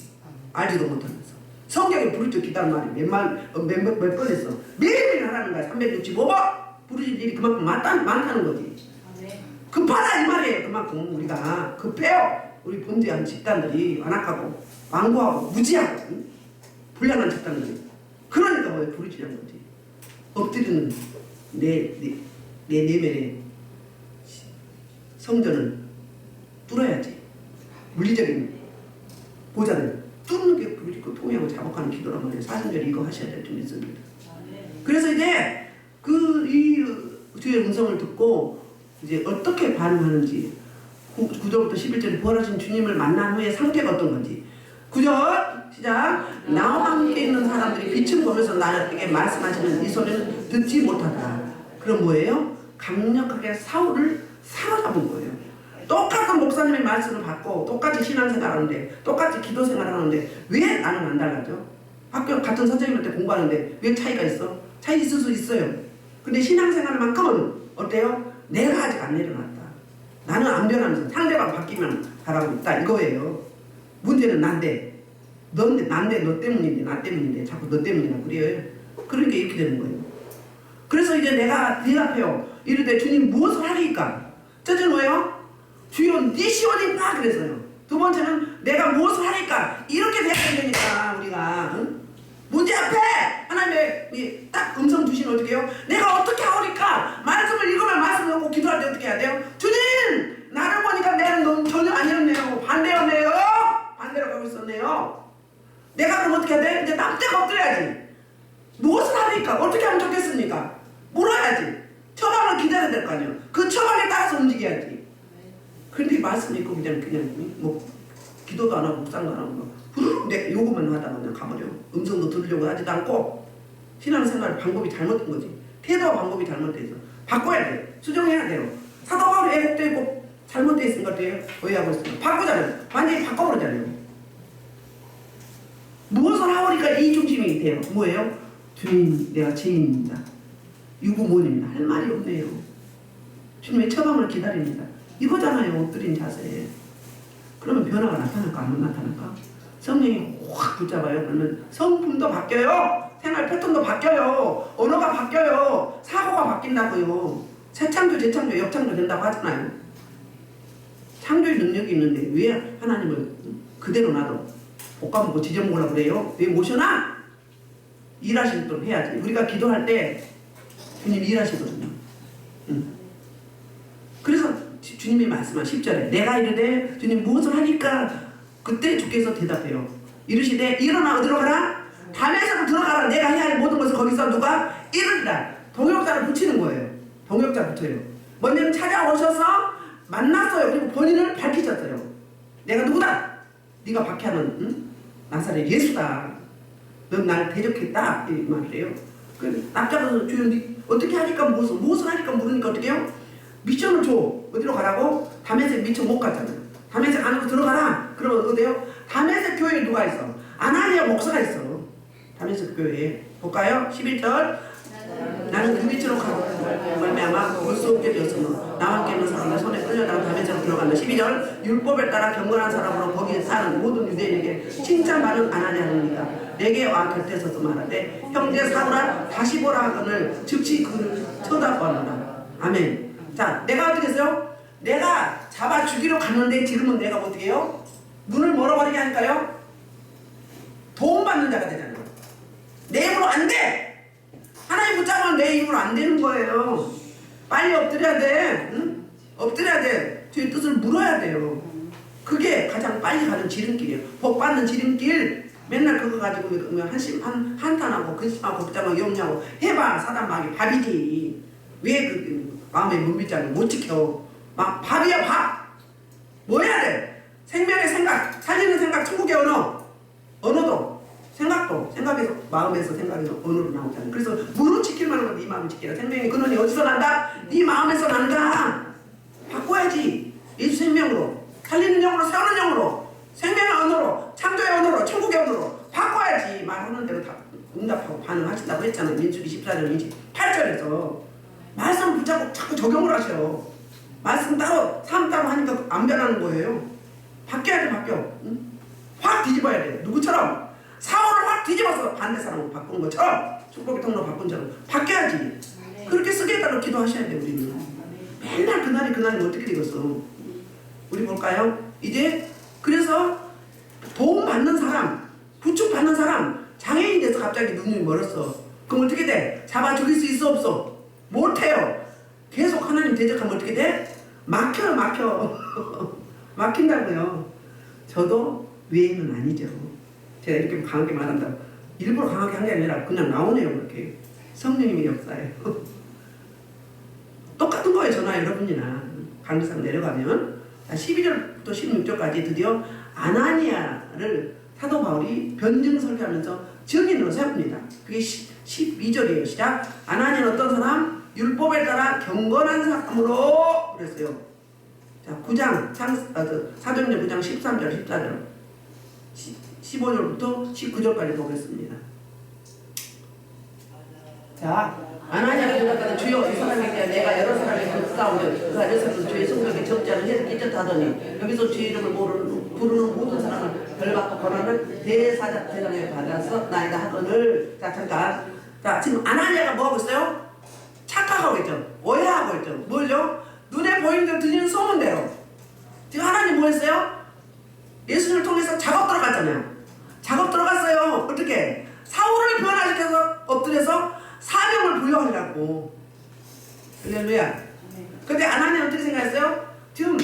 알지도 못하면서. 성경에 부르짖어 기도하는 말이 몇 번 했어. 매일매일 하라는 거야. 365번 부르짖을 일이 그만큼 많다는 거지. 급하다 이 말이에요. 그만큼 우리가 급해요. 우리 범죄한 집단들이 완악하고 완고하고 무지하고 불량한 집단들이. 그러니까 왜 부르짖는 거지. 엎드리는 내 내면의 성전을 뚫어야지. 물리적인 보좌를 뚫는 게 부르짖고 통회하고 자복하는 기도란 말이에요. 사순절에 이거 하셔야 될 줄 믿습니다. 그래서 이제 이 주의 음성을 듣고 이제 어떻게 반응하는지 9절부터 11절에 부활하신 주님을 만난 후에 상태가 어떤 건지. 9절 시작. 나와 함께 있는 사람들이 빛을 보면서 나에게 말씀하시는 이 소리는 듣지 못하다. 그럼 뭐예요? 강력하게 사울을 사로잡은 거예요. 똑같은 목사님의 말씀을 받고 똑같이 신앙생활하는데 똑같이 기도생활하는데 왜 나는 안 달라져? 학교 같은 선생님한테 공부하는데 왜 차이가 있어? 차이 있을 수 있어요. 근데 신앙생활만큼은 어때요? 내가 아직 안 내려놨다. 나는 안 변하면서 상대방 바뀌면 바라고 있다 이거예요. 문제는 난데 난데 너 때문인데 나 때문인데 자꾸 너 때문이라 그래요. 그러니까 이렇게 되는 거예요. 그래서 이제 내가 대답해요. 이르되 주님 무엇을 하리까? 첫째는 뭐예요? 주여 네 시원인가 그랬어요. 두 번째는 내가 무엇을 하리까? 이렇게 돼야 되니까 우리가 응? 문제 앞에 하나님의 딱 음성 주시면 어떻게 해요? 내가 어떻게 하오리까? 말씀을 읽으면 말씀을 놓고 기도할 때 어떻게 해야 돼요? 주님! 나를 보니까 내가 어떻게 해야 돼? 이제 납작 엎드려야지. 무엇을 하니까? 어떻게 하면 좋겠습니까? 물어야지. 처방을 기다려야 될 거 아니에요. 그 처방에 따라서 움직여야지. 그런데 말씀 읽고 그냥 뭐 기도도 안 하고 묵상도 안 하고 후루룩 내 요것만 하다가 그냥 가버려. 음성도 들으려고 하지도 않고 신앙생활 방법이 잘못된 거지. 태도와 방법이 잘못돼서 바꿔야 돼. 수정해야 돼요. 사도 바울이 애국도 있고 잘못돼 있은 것도 오해하고 있으면 바꾸잖아요. 완전히 바꿔버리잖아요. 무엇을 하오니까 이 중심이 돼요. 뭐예요? 주님, 내가 죄인입니다. 유부모입니다. 할 말이 없네요. 주님의 처방을 기다립니다. 이거잖아요. 엎드린 자세. 그러면 변화가 나타날까 안 나타날까? 성령이 확 붙잡아요. 그러면 성품도 바뀌어요. 생활 패턴도 바뀌어요. 언어가 바뀌어요. 사고가 바뀐다고요. 새창조, 재창조, 역창조 된다고 하잖아요. 창조의 능력이 있는데 왜 하나님을 그대로 놔둬 볶아먹고 지져먹으려고 그래요? 왜 모셔놔? 일하시도록 해야지. 우리가 기도할 때 주님이 일하시거든요. 그래서 주님이 말씀한 10절에 내가 이르되 주님 무엇을 하니까 그때 주께서 대답해요. 이르시되 일어나 어디로 가라? 담에서 들어가라. 내가 해야 할 모든 것을 거기서 누가 이르리라. 동역자를 붙이는 거예요. 동역자 붙여요. 먼저는 찾아오셔서 만났어요. 그리고 본인을 밝히셨어요. 내가 누구다? 네가 박해하는 나사렛 예수다. 넌 날 대적했다. 이 말이에요. 그 납작해서 주님 어떻게 하니까 무엇을 하니까 모르니까 어떻게 해요? 미션을 줘. 어디로 가라고? 다메섹 미처 못 갔잖아요. 다메섹 안으로 들어가라. 그러면 어디요? 다메섹 교회에 누가 있어? 아나니아 목사가 있어. 다메섹 교회에. 볼까요? 11절. 나는 그 밑으로 가고 말미암아 볼 수 없게 되었으므로 나와 함께 있는 사람들 손에 끌려다가 다메섹으로 들어간다. 12절. 율법에 따라 경건한 사람으로 거기에 사는 모든 유대인에게 칭찬받은 아나니아입니다. 내게 와 곁에 서서 말하되 형제 사울아 다시 보라 하거늘 즉시 그를 쳐다보아노라. 아멘. 자, 내가 어떻게 했어요? 내가 잡아 죽이러 갔는데 지금은 내가 어떻게 해요? 눈을 멀어버리게 하니까요? 도움받는 자가 되잖아요. 내 입으로 안 돼! 하나님 붙잡으면 내 입으로 안 되는 거예요. 빨리 엎드려야 돼. 응? 엎드려야 돼. 주의 뜻을 물어야 돼요. 그게 가장 빨리 가는 지름길이에요. 복 받는 지름길. 맨날 그거 가지고 한탄하고 근심하고 붙잡아 염려하고 해봐. 사단 마귀 밥이지. 왜 그 마음의 문빗장을 못 지켜? 막 밥이야 밥. 뭐 해야 돼? 생명의 생각, 살리는 생각, 천국의 언어도 생각도 생각에서 마음에서 생각에서 언어로 나오잖아요. 그래서 무릇 지킬만 하면 네 마음을 지키라. 생명의 근원이 어디서 난다? 네 마음에서 난다. 바꿔야지. 예수 생명으로 살리는 영으로 세우는 영으로 생명의 언어로 창조의 언어로 천국의 언어로 바꿔야지. 말하는 대로 다 응답하고 반응하신다고 했잖아요. 민수기 14절 28절에서 말씀 붙잡고 자꾸 적용을 하셔. 말씀 따로 삶 따로 하니까 안 변하는 거예요. 바뀌어야 돼. 바뀌어. 응? 확 뒤집어야 돼. 누구처럼? 사울을 확 뒤집어서 반대 사람으로 바꾼 것처럼 축복의 통로 바꾼 자로 바뀌어야지. 그렇게 쓰기에 따라 기도하셔야 돼. 우리는 맨날 그날이 어떻게 되겠어. 우리 볼까요? 이제 그래서 도움받는 사람, 부축받는 사람, 장애인이 돼서 갑자기 눈이 멀었어. 그럼 어떻게 돼? 잡아 죽일 수 있어 없어? 못해요. 계속 하나님 대적하면 어떻게 돼? 막혀요. 막힌다고요. 저도 외에는 아니죠. 제가 이렇게 강하게 말한다고 일부러 강하게 한 게 아니라 그냥 나오네요. 그렇게 성령님의 역사예요. 똑같은 거예요. 저나 여러분이나 강리상 내려가면 12절부터 16절까지 드디어 아나니아를 사도 바울이 변증 설교하면서 증인으로 세웁니다. 그게 12절이에요. 시작. 아나니아는 어떤 사람? 율법에 따라 경건한 사람으로 그랬어요. 자, 9장 사도행전 9장 13절 14절 15절부터 19절까지 보겠습니다. 자, 아나니아가 대답하되 주여 이 사람에게 내가 여러 사람에게 싸우되 그 여러 주의 성벽에 적자를 해서 끼쳤다더니 여기서 주의 이름을 부르는 모든 사람을 벌받고 권한을 대사장에 받아서 나이다 하거늘. 자, 잠깐. 자, 지금 아나니아가 뭐하고 있어요? 착각하고 있죠. 오해하고 있죠. 뭘요? 눈에 보이는 대로 들리는 소문대로. 지금 하나님 뭐 했어요? 예수님을 통해서 작업 들어갔잖아요. 작업 들어갔어요. 어떻게? 사울을 변화시켜서 엎드려서 사명을 부여하려고. 할렐루야. 근데 아나니아는 어떻게 생각했어요? 지금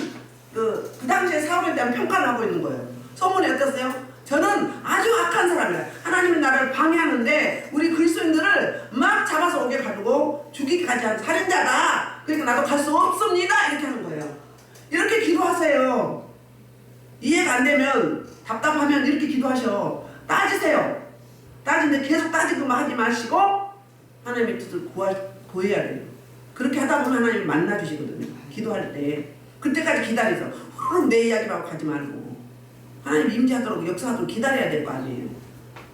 그 당시에 사울에 대한 평가를 하고 있는 거예요. 소문이 어땠어요? 저는 아주 악한 사람이라. 하나님 나를 방해하는데 우리 그리스도인들을 막 잡아서 오게 가지고 죽이기까지 한 살인자다. 그러니까 나도 갈 수 없습니다. 이렇게 하는 거예요. 이렇게 기도하세요. 이해가 안 되면 답답하면 이렇게 기도하셔. 따지세요. 따지는데 계속 따지고만 하지 마시고 하나님의 뜻을 구해야 돼요. 그렇게 하다 보면 하나님 만나주시거든요. 기도할 때. 그때까지 기다려서 후루룩 내 이야기만 하고 가지 말고 하나님 임재하도록 역사하도록 기다려야 될 거 아니에요.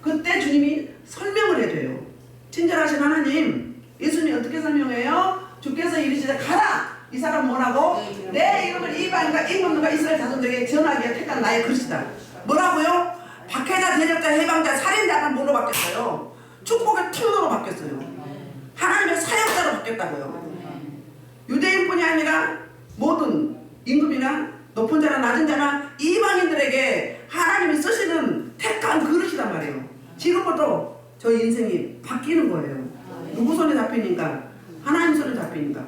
그때 주님이 설명을 해줘요. 친절하신 하나님, 예수님이 어떻게 설명해요? 주께서 이르시되 가라! 이 사람 뭐라고? 내 이름을 이방인과 임금들과 이스라엘 자손들에게 전하기에 택한 나의 그릇이다. 뭐라고요? 박해자, 대적자, 해방자, 살인자가 뭐로 바뀌었어요? 축복의 통로로 바뀌었어요. 하나님의 사역자로 바뀌었다고요. 유대인뿐이 아니라 모든 임금이나 높은 자나 낮은 자나 이방인들에게 하나님이 쓰시는 택한 그릇이란 말이에요. 지금부터 저희 인생이 바뀌는 거예요. 누구 손에 잡히니까? 하나님 손에 잡히니까.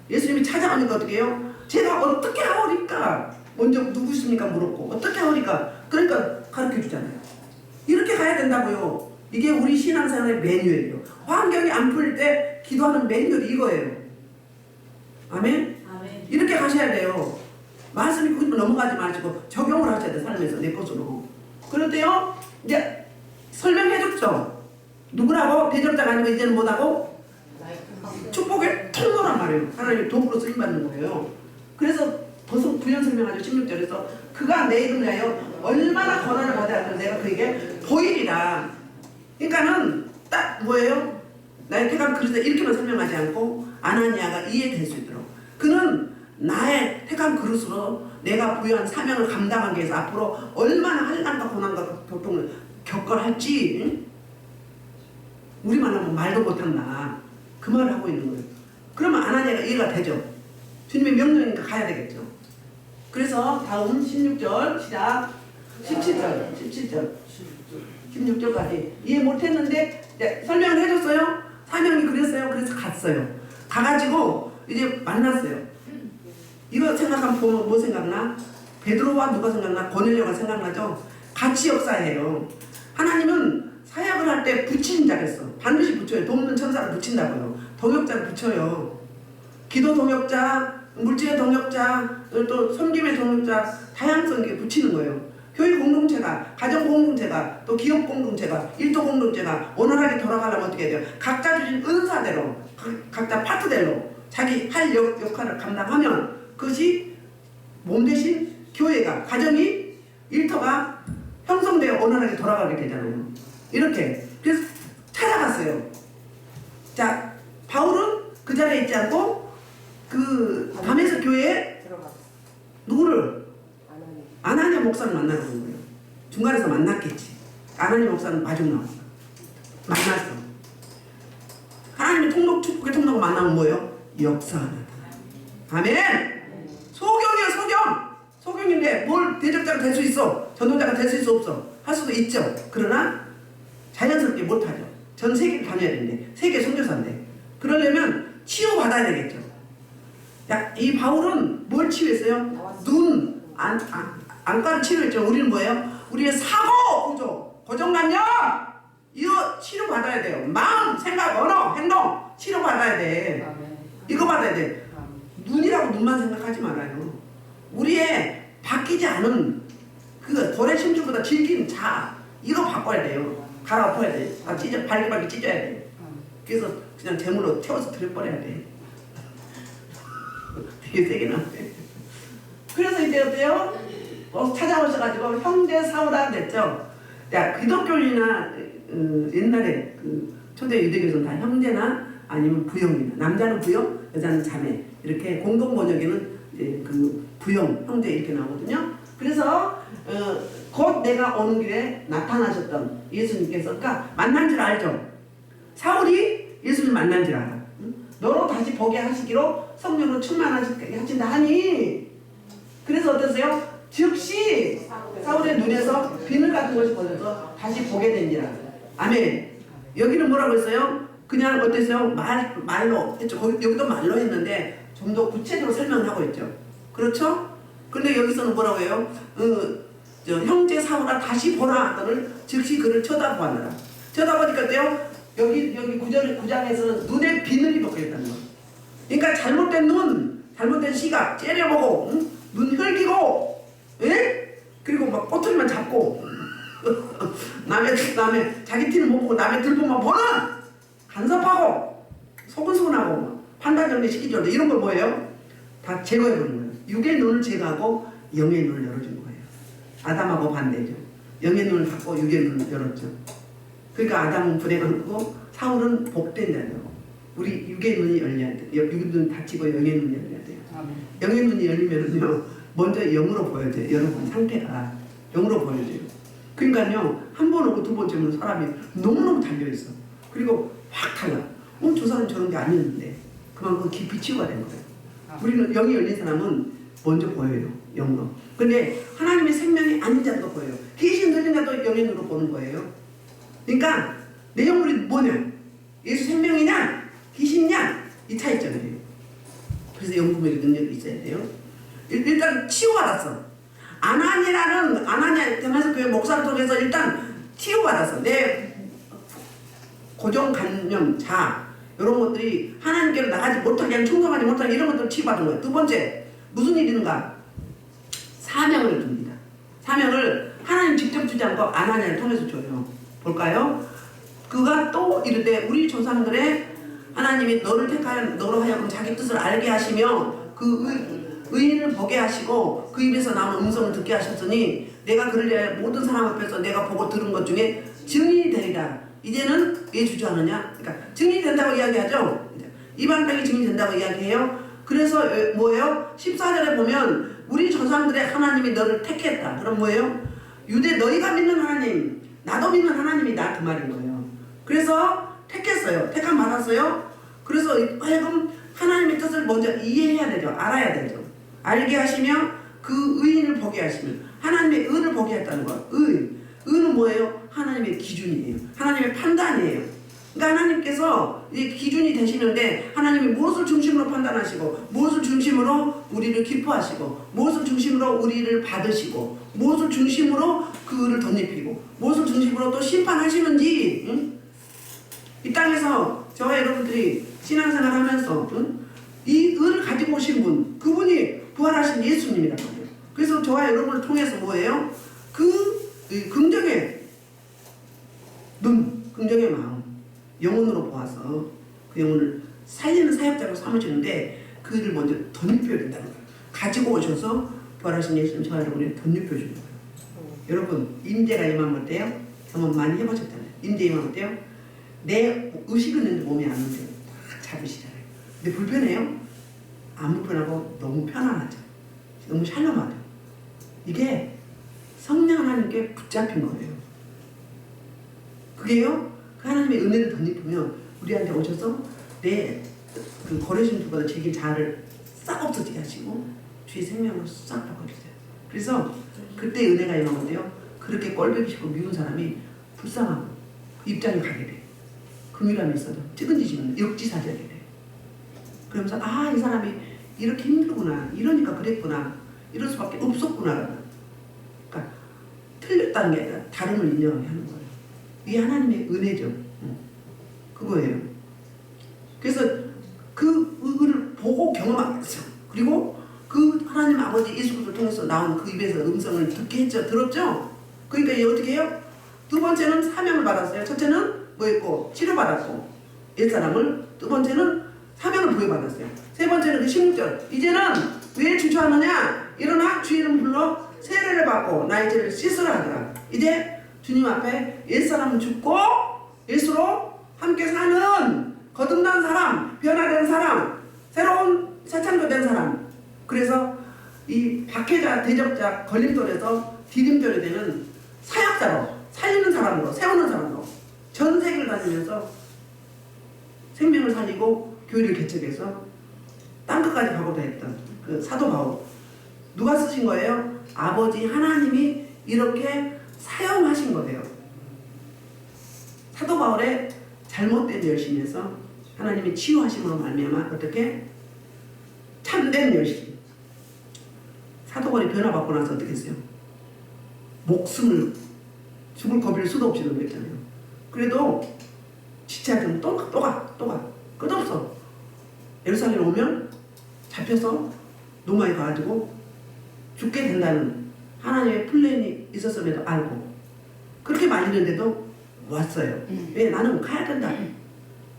예수님이 찾아오니까 어떻게 해요? 제가 어떻게 하오리까? 먼저 누구십니까? 물었고 어떻게 하오리까? 그러니까 가르쳐 주잖아요. 이렇게 가야 된다고요. 이게 우리 신앙생활의 매뉴얼이에요. 환경이 안 풀릴 때 기도하는 매뉴얼이 이거예요. 아멘? 아멘. 이렇게 가셔야 돼요. 말씀이 그대로 넘어가지 마시고 적용을 하셔야 돼요. 삶에서 내 것으로. 그럴 때요. 이제 설명해줬죠. 누구라고? 대적자가 아니고 이제는 뭐라고? 축복의 통로란 말이에요. 하나님의 도구로 쓰임받는 거예요. 그래서 벌써 부연 설명하죠. 16절에서 그가 내 이름을 위하여 얼마나 권한을 받아야 하면 내가 그에게 보이리라. 그러니까는 딱 뭐예요? 나의 택한 그릇에 이렇게만 설명하지 않고 아나니아가 이해될 수 있도록 그는 나의 택한 그릇으로 내가 부여한 사명을 감당하기 위해서 앞으로 얼마나 환난과 고난과 고통을 겪어야 할지 응? 우리만 하면 말도 못한다. 그 말을 하고 있는 거예요. 그러면 아나니아가 이해가 되죠. 주님의 명령이니까 가야 되겠죠. 그래서 다음 16절 시작 17절 16절까지 이해 못했는데 설명을 해줬어요. 사명이 그랬어요. 그래서 갔어요. 가가지고 이제 만났어요. 이거 생각하면 보면 뭐 생각나? 베드로와 누가 생각나? 고넬료가 생각나죠? 같이 역사해요. 하나님은 사역을 할 때 붙이는 자랬어. 반드시 붙여요. 돕는 천사를 붙인다고요. 동역자를 붙여요. 기도 동역자, 물질의 동역자, 또 섬김의 동역자, 다양성에 붙이는 거예요. 교회 공동체가, 가정 공동체가, 또 기업 공동체가, 일도 공동체가 원활하게 돌아가려면 어떻게 해야 돼요? 각자 주신 은사대로, 각자 파트대로 자기 할 역할을 감당하면 그것이 몸 대신 교회가, 가정이, 일터가 형성되어 원활하게 돌아가게 되잖아요. 이렇게. 그래서 찾아갔어요. 자, 바울은 그 자리에 있지 않고 그 다메섹 교회에 누구를? 아나니아 목사를 만나는 거예요. 중간에서 만났겠지. 아나니아 목사는 마중 나왔어. 만났어. 하나님의 통로, 축복의 통로가 만나면 뭐예요? 역사가 나타나요. 아멘! 소경이야, 소경! 소경인데 뭘 대적자가 될 수 있어? 전도자가 될 수 있어, 없어? 할 수도 있죠. 그러나 자연스럽게 못하죠. 전 세계를 다녀야 되는데, 세계 선교사인데. 그러려면 치유받아야 되겠죠. 야, 이 바울은 뭘 치유했어요? 눈, 안과를 치료했죠. 우리는 뭐예요? 우리의 사고 구조, 고정관념 이거 치료받아야 돼요. 마음, 생각, 언어, 행동 치료받아야 돼. 이거 받아야 돼. 눈이라고 눈만 생각하지 말아요. 우리의 바뀌지 않은 그 돌의 심줄보다 질긴 자 이거 바꿔야 돼요. 갈아엎어야 돼. 발기발기 찢어야 돼. 그래서 그냥 재물로 태워서 들여버려야 돼. 되게 세게 나오네. 그래서 이제 어때요? 찾아오셔가지고 형제 사오라 그랬죠. 야, 기독교인이나 옛날에 그 초대 유대교에서는 다 형제나 아니면 부형이나 남자는 부형, 여자는 자매 이렇게 공동 번역에는 이제 그 부형, 형제 이렇게 나오거든요. 그래서 곧 내가 오는 길에 나타나셨던 예수님께서 그러니까 만난 줄 알죠. 사울이 예수님 만난 줄 알아. 너로 다시 보게 하시기로 성령으로 충만하신다 하니 그래서 어떠세요? 즉시 사울의 눈에서 비늘 같은 것이 벗어서 다시 보게 된지라. 아멘. 여기는 뭐라고 했어요? 그냥 어땠어요? 말로 했죠. 여기도 말로 했는데 좀 더 구체적으로 설명을 하고 있죠. 그렇죠? 근데 여기서는 뭐라고 해요? 형제 사울아 다시 보라. 너를 즉시 그를 쳐다보았느라. 쳐다보니까 어때요? 여기 구장에서는 눈에 비늘이 벗겨있다는 거. 그러니까 잘못된 눈, 잘못된 시각 째려보고, 응? 눈 흘기고, 예? 그리고 막 꼬투리만 잡고, 남의 자기 티는 못 보고 남의 들보만 보는, 간섭하고, 소근소근하고, 판단 정리 시키지 않는 이런 거 뭐예요? 다 제거해버린 거예요. 육의 눈을 제거하고 영의 눈을 열어준 거예요. 아담하고 반대죠. 영의 눈을 닫고 육의 눈을 열었죠. 그러니까 아담은 불행한 거고 사울은 복된 자죠. 우리 육의 눈이 열려야 돼요. 육의 눈 닫히고 영의 눈이 열려야 돼요. 영의 눈이 열리면은요, 먼저 영으로 보여져요. 여러분 상태가 영으로 보여져요. 그러니까요, 한 번 오고 두 번째 오면 사람이 너무너무 달려있어. 그리고 확 달라. 저 사람 저런 게 아니었는데 그만큼 깊이 치유가 된 거예요. 우리는 영이 열린 사람은 먼저 보여요. 영으로. 근데 하나님의 생명이 아닌 자도 보여요. 귀신 들린 자도 영의 눈으로 보는 거예요. 그러니까 내 영물이 뭐냐? 예수 생명이냐? 귀신이냐? 이 차이점이에요. 그래서 영구명의 능력이 있어야 돼요. 일단 치유받았어. 아나니아 대마에서 교회 목사를 통해서 일단 치유받았어. 내 고정관념, 자 이런 것들이 하나님께로 나가지 못하게, 그냥 충성하지 못하게 이런 것들을 치유받은 거예요. 두 번째, 무슨 일이 있는가? 사명을 줍니다. 사명을 하나님 직접 주지 않고 아나니아를 통해서 줘요. 볼까요? 그가 또 이르되 우리 조상들의 하나님이 너를 택하여 너로 하여금 자기 뜻을 알게 하시며 그 의인을 보게 하시고 그 입에서 나오는 음성을 듣게 하셨으니 내가 그를 위하여 모든 사람 앞에서 내가 보고 들은 것 중에 증인이 되리라. 이제는 왜 주저하느냐? 그러니까 증인이 된다고 이야기하죠. 이방 땅이 증인이 된다고 이야기해요. 그래서 뭐예요? 14절에 보면 우리 조상들의 하나님이 너를 택했다. 그럼 뭐예요? 유대 너희가 믿는 하나님, 나도 믿는 하나님이다, 그 말인 거예요. 그래서 택했어요. 택함 받았어요. 그래서 하여금 하나님의 뜻을 먼저 이해해야 되죠. 알아야 되죠. 알게 하시며 그 의인을 보게 하시며 하나님의 의를 보게 했다는 거예요. 의는 뭐예요? 하나님의 기준이에요. 하나님의 판단이에요. 그러니까 하나님께서 이 기준이 되시는데 하나님이 무엇을 중심으로 판단하시고 무엇을 중심으로 우리를 기뻐하시고 무엇을 중심으로 우리를 받으시고 무엇을 중심으로 그 의를 덧입히고 무엇을 중심으로 또 심판하시는지, 응? 이 땅에서 저와 여러분들이 신앙생활 하면서, 응? 이 의를 가지고 오신 분, 그분이 부활하신 예수님이란 말이에요. 그래서 저와 여러분을 통해서 뭐예요? 그 긍정의 눈, 긍정의 마음, 영혼으로 보아서 그 영혼을 살리는 사역자로 삼으시는데 그 일을 먼저 덧입혀야 된다는 거예요. 가지고 오셔서 부활하신 예수님 저와 여러분이 덧입혀주는 거예요. 여러분 임재가 임하면 어때요? 경험 많이 해보셨잖아요. 임재 임하면 어때요? 내 의식은 있는데 몸이 안 움직여요. 딱 잡으시잖아요. 근데 불편해요? 안 불편하고 너무 편안하죠. 너무 샬롬하죠. 이게 성령 하나님께 붙잡힌 거예요. 그게요, 그 하나님의 은혜를 덧입으면 우리한테 오셔서 내 그 거래신 두보다 제길 자아를 싹 없어지게 하시고 주의 생명을 싹 바꿔주세요. 그래서 그때 은혜가 임하는데요, 그렇게 꼴보기 싫고 미운 사람이 불쌍하고 그 입장이 가게 돼. 긍휼함이 있어도 찌근지시면 역지사지하게 돼. 그러면서 아, 이 사람이 이렇게 힘들구나, 이러니까 그랬구나, 이럴 수밖에 없었구나. 그러니까 틀렸다는 게 아니라 다름을 인정하게 하는 거예요. 이게 하나님의 은혜죠. 그거예요. 그래서 그 의를 보고 경험하게 했어요. 그리고 그 하나님 아버지 예수 그리스도를 통해서 나온 그 입에서 음성을 듣게 했죠. 들었죠? 그러니까 이제 어떻게 해요? 두 번째는 사명을 받았어요. 첫째는 뭐였고? 치료받았고 옛사람을. 두 번째는 사명을 부여받았어요. 세 번째는 그 16절. 이제는 왜 주저하느냐? 일어나 주의 이름 불러 세례를 받고 나의 죄를 씻으라 하더라. 이제 주님 앞에 옛사람은 죽고 예수로 함께 사는 거듭난 사람, 변화된 사람, 새로운 새창조된 사람. 그래서 이 박해자, 대적자, 걸림돌에서 디딤돌이 되는 사역자로, 살리는 사람으로, 세우는 사람으로 전 세계를 다니면서 생명을 살리고 교회를 개척해서 땅끝까지 가고자 했던 그 사도 바울. 누가 쓰신 거예요? 아버지 하나님이 이렇게 사용하신 거예요. 사도 바울의 잘못된 열심에서 하나님이 치유하심으로 말미암아 어떻게? 참된 열심. 사도 바울이 변화받고 나서 어떻게 했어요? 목숨을 죽을 겁일 수도 없이 넘겼잖아요. 그래도 지체하면 또 가. 끝없어. 예루살렘 오면 잡혀서 노마에 가가지고 죽게 된다는 하나님의 플랜이 있었음에도 알고 그렇게 말리는데도 왔어요. 왜? 나는 가야 된다.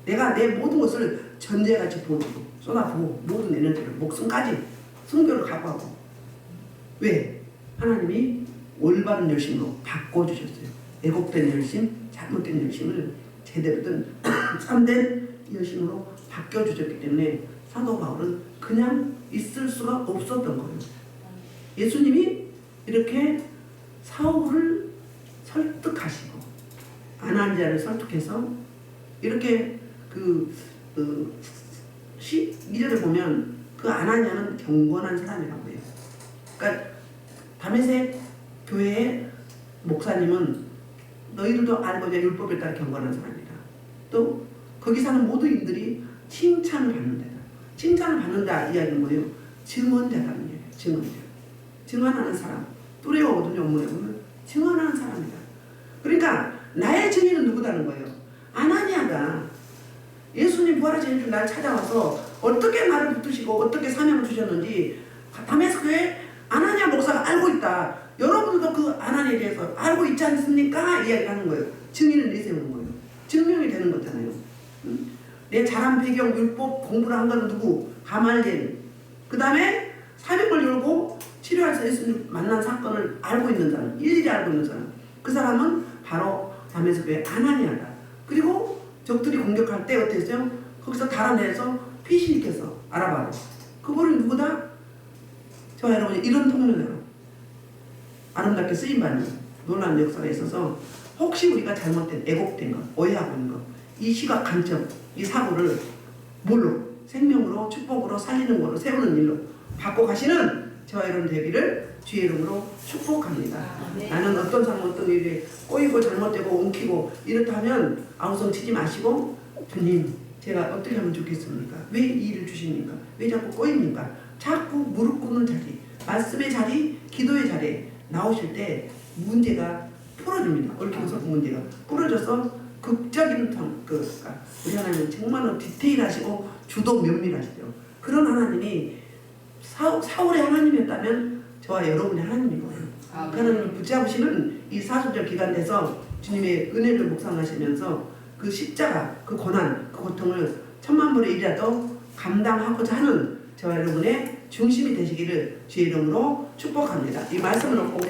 내가 내 모든 것을 전제같이 보내고 쏟아부고 모든 에너지를 목숨까지 순교를 각오하고 왜? 하나님이 올바른 열심으로 바꿔주셨어요. 왜곡된 열심, 잘못된 열심을 제대로 된 참된 열심으로 바뀌어주셨기 때문에 사도 바울은 그냥 있을 수가 없었던 거예요. 예수님이 이렇게 사울을 설득하시고 아나니아를 설득해서 이렇게 2절에 보면 그 아나니아는 경건한 사람이라고 해요. 그러니까 다메섹 교회의 목사님은 너희들도 알고 이제 율법에 따라 경건한 사람이다. 또 거기 사는 모든 인들이 칭찬을 받는다. 칭찬을 받는다 이야기는 뭐예요? 증언자라는 얘기예요. 증언자. 증언하는 사람. 뚜레오 오든 영문에 보면 증언하는 사람이다. 그러니까 나의 증인은 누구다는 거예요? 아나니아가 예수님 부활하신 줄 날 찾아와서 어떻게 나를 붙드시고 어떻게 사명을 주셨는지 다메섹 교회 아나니아 목사가 알고 있다. 여러분들도 그 아나니아에 대해서 알고 있지 않습니까? 이야기하는 거예요. 증인을 내세우는 거예요. 증명이 되는 거잖아요. 내 자란 배경, 율법 공부를 한 건 누구? 가말리엘. 그 다음에 사명을 열고 치료할 예수님 만난 사건을 알고 있는 사람, 일일이 알고 있는 사람. 그 사람은 바로 다메섹 교회 아나니아다. 그리고 적들이 공격할 때 어땠어요? 거기서 달아내서 피신시켜서 알아봐라. 그분은 누구다? 저 여러분이 이런 통로로 아름답게 쓰임받는 놀라운 역사가 있어서 혹시 우리가 잘못된 왜곡된 것, 오해하고 있는 것, 이 시각 관점, 이 사고를 뭘로? 생명으로 축복으로 살리는 거로 세우는 일로 바꿔가시는 저와 여러분 되기를 주의 이름으로 축복합니다. 나는 어떤 사람 어떤 일이 꼬이고 잘못되고 엉키고 이렇다면 아우성 치지 마시고 주님 제가 어떻게 하면 좋겠습니까? 왜 이 일을 주십니까? 왜 자꾸 꼬입니까? 자꾸 무릎 꿇는 자리, 말씀의 자리, 기도의 자리에 나오실 때 문제가 풀어집니다. 얽혀서 문제가 풀어져서 극적인 그러니까 우리 하나님은 정말로 디테일하시고 주도 면밀하시죠. 그런 하나님이 사울의 하나님이었다면 저와 여러분의 하나님인 거예요. 그 하나님을 붙잡으시는 이 사순절 기간 돼서 주님의 은혜를 묵상하시면서 그 십자가, 그 고난, 그 고통을 천만분의 1이라도 감당하고자 하는 저와 여러분의 중심이 되시기를 주의 이름으로 축복합니다. 이 말씀을 놓고 우리